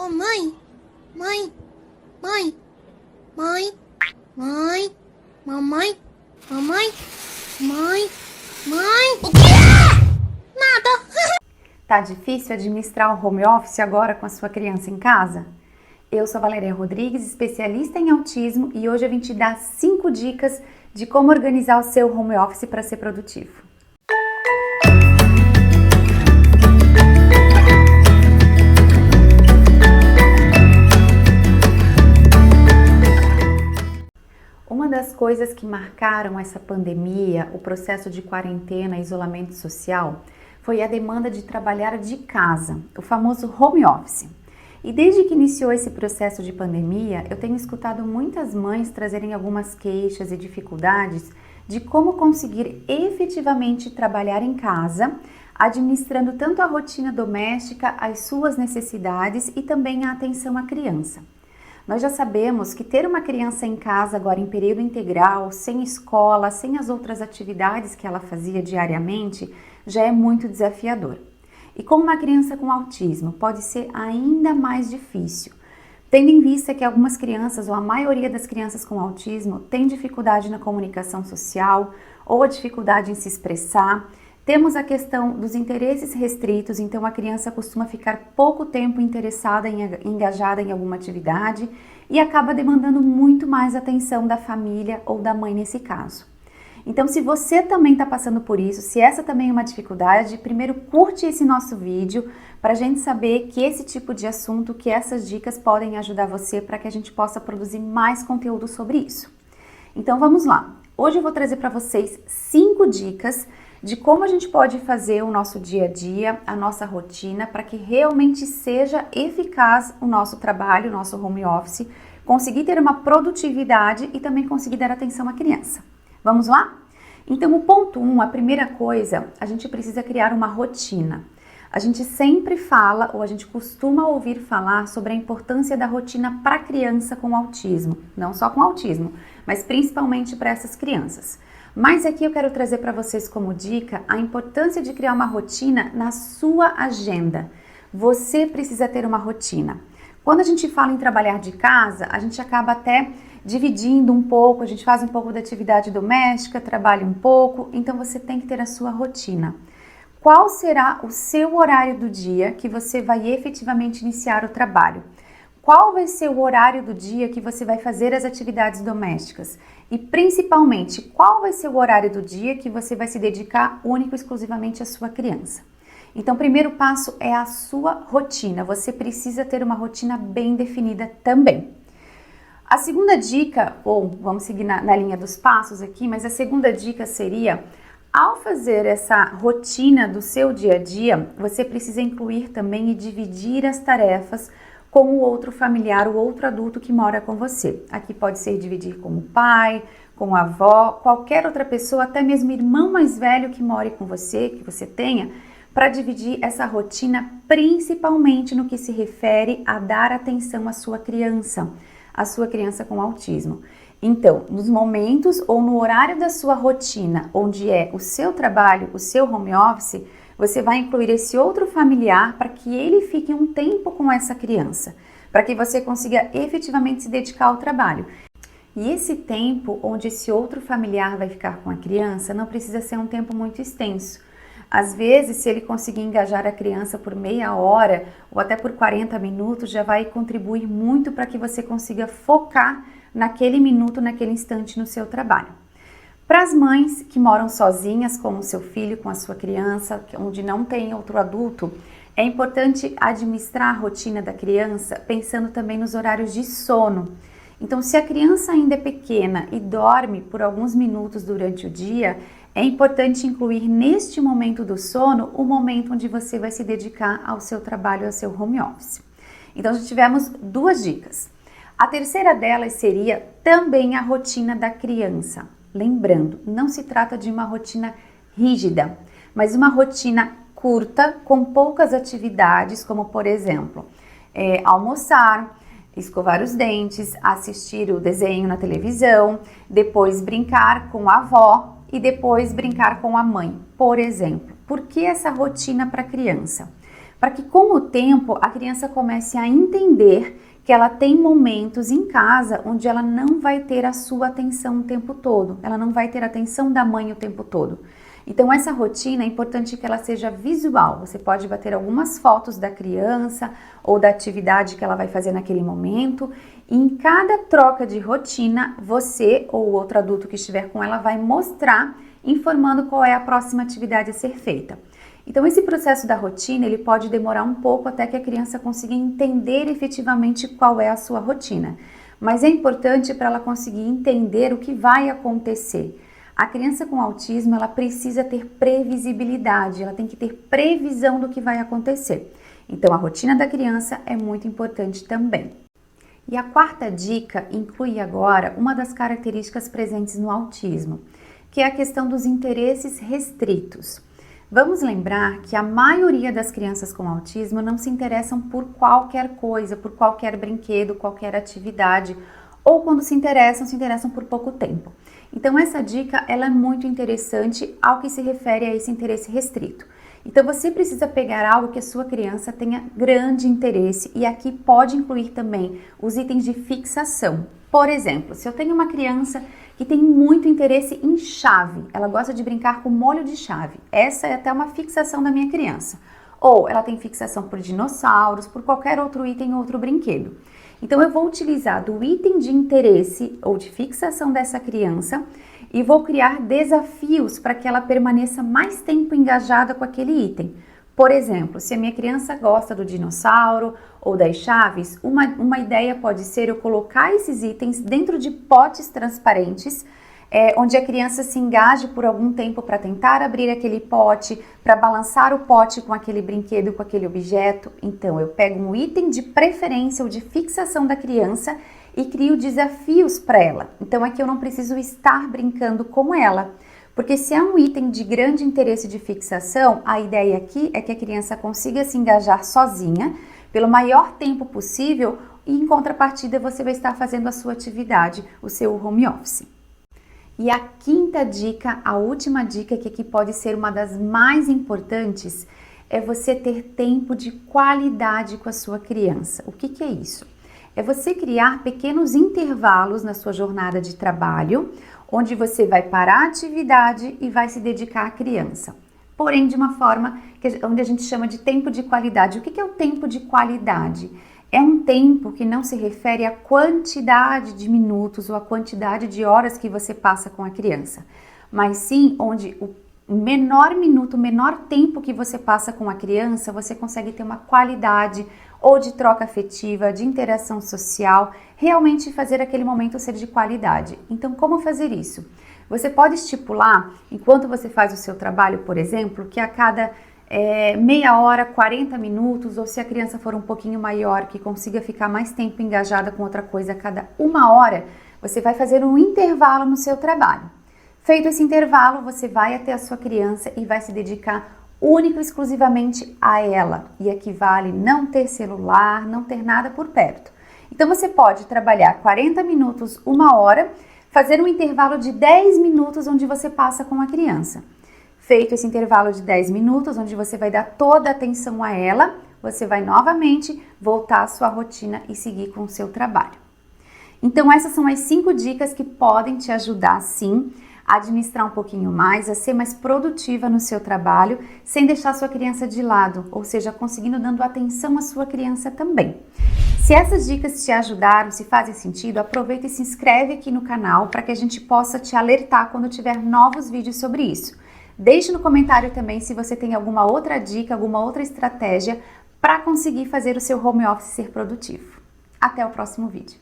Ô mãe, mãe, mãe, mãe, mãe, mamãe, mamãe, mãe, mãe. O quê? Nada. Tá difícil administrar o home office agora com a sua criança em casa? Eu sou a Valéria Rodrigues, especialista em autismo, e hoje eu vim te dar 5 dicas de como organizar o seu home office para ser produtivo. Uma das coisas que marcaram essa pandemia, o processo de quarentena e isolamento social, foi a demanda de trabalhar de casa, o famoso home office. E desde que iniciou esse processo de pandemia, eu tenho escutado muitas mães trazerem algumas queixas e dificuldades de como conseguir efetivamente trabalhar em casa, administrando tanto a rotina doméstica, as suas necessidades e também a atenção à criança. Nós já sabemos que ter uma criança em casa agora em período integral, sem escola, sem as outras atividades que ela fazia diariamente, já é muito desafiador. E com uma criança com autismo, pode ser ainda mais difícil, tendo em vista que algumas crianças, ou a maioria das crianças com autismo, tem dificuldade na comunicação social ou a dificuldade em se expressar. Temos a questão dos interesses restritos, então a criança costuma ficar pouco tempo interessada engajada em alguma atividade e acaba demandando muito mais atenção da família ou da mãe nesse caso. Então, se você também está passando por isso, se essa também é uma dificuldade, primeiro curte esse nosso vídeo para a gente saber que esse tipo de assunto, que essas dicas podem ajudar você para que a gente possa produzir mais conteúdo sobre isso. Então, vamos lá. Hoje eu vou trazer para vocês 5 dicas de como a gente pode fazer o nosso dia a dia, a nossa rotina, para que realmente seja eficaz o nosso trabalho, o nosso home office, conseguir ter uma produtividade e também conseguir dar atenção à criança. Vamos lá? Então, o ponto 1, a primeira coisa, a gente precisa criar uma rotina. A gente sempre fala, ou a gente costuma ouvir falar sobre a importância da rotina para criança com autismo. Não só com autismo, mas principalmente para essas crianças. Mas aqui eu quero trazer para vocês como dica a importância de criar uma rotina na sua agenda. Você precisa ter uma rotina. Quando a gente fala em trabalhar de casa, a gente acaba até dividindo um pouco, a gente faz um pouco da atividade doméstica, trabalha um pouco, então você tem que ter a sua rotina. Qual será o seu horário do dia que você vai efetivamente iniciar o trabalho? Qual vai ser o horário do dia que você vai fazer as atividades domésticas? E principalmente, qual vai ser o horário do dia que você vai se dedicar único e exclusivamente à sua criança? Então, o primeiro passo é a sua rotina. Você precisa ter uma rotina bem definida também. A segunda dica, ou vamos seguir na linha dos passos aqui, mas a segunda dica seria, ao fazer essa rotina do seu dia a dia, você precisa incluir também e dividir as tarefas com o outro familiar, o outro adulto que mora com você. Aqui pode ser dividir com o pai, com a avó, qualquer outra pessoa, até mesmo irmão mais velho que more com você, que você tenha, para dividir essa rotina, principalmente no que se refere a dar atenção à sua criança com autismo. Então, nos momentos ou no horário da sua rotina, onde é o seu trabalho, o seu home office, você vai incluir esse outro familiar para que ele fique um tempo com essa criança, para que você consiga efetivamente se dedicar ao trabalho. E esse tempo onde esse outro familiar vai ficar com a criança não precisa ser um tempo muito extenso. Às vezes, se ele conseguir engajar a criança por meia hora ou até por 40 minutos, já vai contribuir muito para que você consiga focar naquele minuto, naquele instante no seu trabalho. Para as mães que moram sozinhas com o seu filho, com a sua criança, onde não tem outro adulto, é importante administrar a rotina da criança pensando também nos horários de sono. Então, se a criança ainda é pequena e dorme por alguns minutos durante o dia, é importante incluir neste momento do sono o momento onde você vai se dedicar ao seu trabalho, ao seu home office. Então, já tivemos 2 dicas. A terceira delas seria também a rotina da criança. Lembrando, não se trata de uma rotina rígida, mas uma rotina curta, com poucas atividades, como por exemplo, almoçar, escovar os dentes, assistir o desenho na televisão, depois brincar com a avó e depois brincar com a mãe, por exemplo. Por que essa rotina para a criança? para que com o tempo a criança comece a entender que ela tem momentos em casa onde ela não vai ter a sua atenção o tempo todo, ela não vai ter a atenção da mãe o tempo todo. Então essa rotina é importante que ela seja visual. Você pode bater algumas fotos da criança ou da atividade que ela vai fazer naquele momento. E em cada troca de rotina, você ou outro adulto que estiver com ela vai mostrar, informando qual é a próxima atividade a ser feita. Então esse processo da rotina, ele pode demorar um pouco até que a criança consiga entender efetivamente qual é a sua rotina. Mas é importante para ela conseguir entender o que vai acontecer. A criança com autismo, ela precisa ter previsibilidade, ela tem que ter previsão do que vai acontecer. Então, a rotina da criança é muito importante também. E a quarta dica inclui agora uma das características presentes no autismo, que é a questão dos interesses restritos. Vamos lembrar que a maioria das crianças com autismo não se interessam por qualquer coisa, por qualquer brinquedo, qualquer atividade, ou quando se interessam por pouco tempo. Então essa dica ela é muito interessante ao que se refere a esse interesse restrito. Então você precisa pegar algo que a sua criança tenha grande interesse e aqui pode incluir também os itens de fixação. Por exemplo, se eu tenho uma criança que tem muito interesse em chave, ela gosta de brincar com molho de chave, essa é até uma fixação da minha criança. Ou ela tem fixação por dinossauros, por qualquer outro item ou outro brinquedo. Então eu vou utilizar do item de interesse ou de fixação dessa criança e vou criar desafios para que ela permaneça mais tempo engajada com aquele item. Por exemplo, se a minha criança gosta do dinossauro ou das chaves, uma ideia pode ser eu colocar esses itens dentro de potes transparentes, onde a criança se engaje por algum tempo para tentar abrir aquele pote, para balançar o pote com aquele brinquedo, com aquele objeto. Então, eu pego um item de preferência ou de fixação da criança e crio desafios para ela. Então, aqui eu não preciso estar brincando com ela, porque se é um item de grande interesse de fixação, a ideia aqui é que a criança consiga se engajar sozinha pelo maior tempo possível e, em contrapartida, você vai estar fazendo a sua atividade, o seu home office. E a quinta dica, a última dica, que aqui pode ser uma das mais importantes, é você ter tempo de qualidade com a sua criança. O que é isso? É você criar pequenos intervalos na sua jornada de trabalho, onde você vai parar a atividade e vai se dedicar à criança. Porém, de uma forma onde a gente chama de tempo de qualidade. O que é o tempo de qualidade? É um tempo que não se refere à quantidade de minutos ou à quantidade de horas que você passa com a criança, mas sim onde o menor minuto, o menor tempo que você passa com a criança, você consegue ter uma qualidade ou de troca afetiva, de interação social, realmente fazer aquele momento ser de qualidade. Então, como fazer isso? Você pode estipular, enquanto você faz o seu trabalho, por exemplo, que a cada meia hora, 40 minutos, ou se a criança for um pouquinho maior, que consiga ficar mais tempo engajada com outra coisa, a cada uma hora, você vai fazer um intervalo no seu trabalho. Feito esse intervalo, você vai até a sua criança e vai se dedicar única e exclusivamente a ela. E aqui vale não ter celular, não ter nada por perto. Então você pode trabalhar 40 minutos, uma hora, fazer um intervalo de 10 minutos onde você passa com a criança. Feito esse intervalo de 10 minutos, onde você vai dar toda a atenção a ela, você vai novamente voltar à sua rotina e seguir com o seu trabalho. Então essas são as 5 dicas que podem te ajudar sim a administrar um pouquinho mais, a ser mais produtiva no seu trabalho, sem deixar sua criança de lado, ou seja, conseguindo dando atenção à sua criança também. Se essas dicas te ajudaram, se fazem sentido, aproveita e se inscreve aqui no canal para que a gente possa te alertar quando tiver novos vídeos sobre isso. Deixe no comentário também se você tem alguma outra dica, alguma outra estratégia para conseguir fazer o seu home office ser produtivo. Até o próximo vídeo.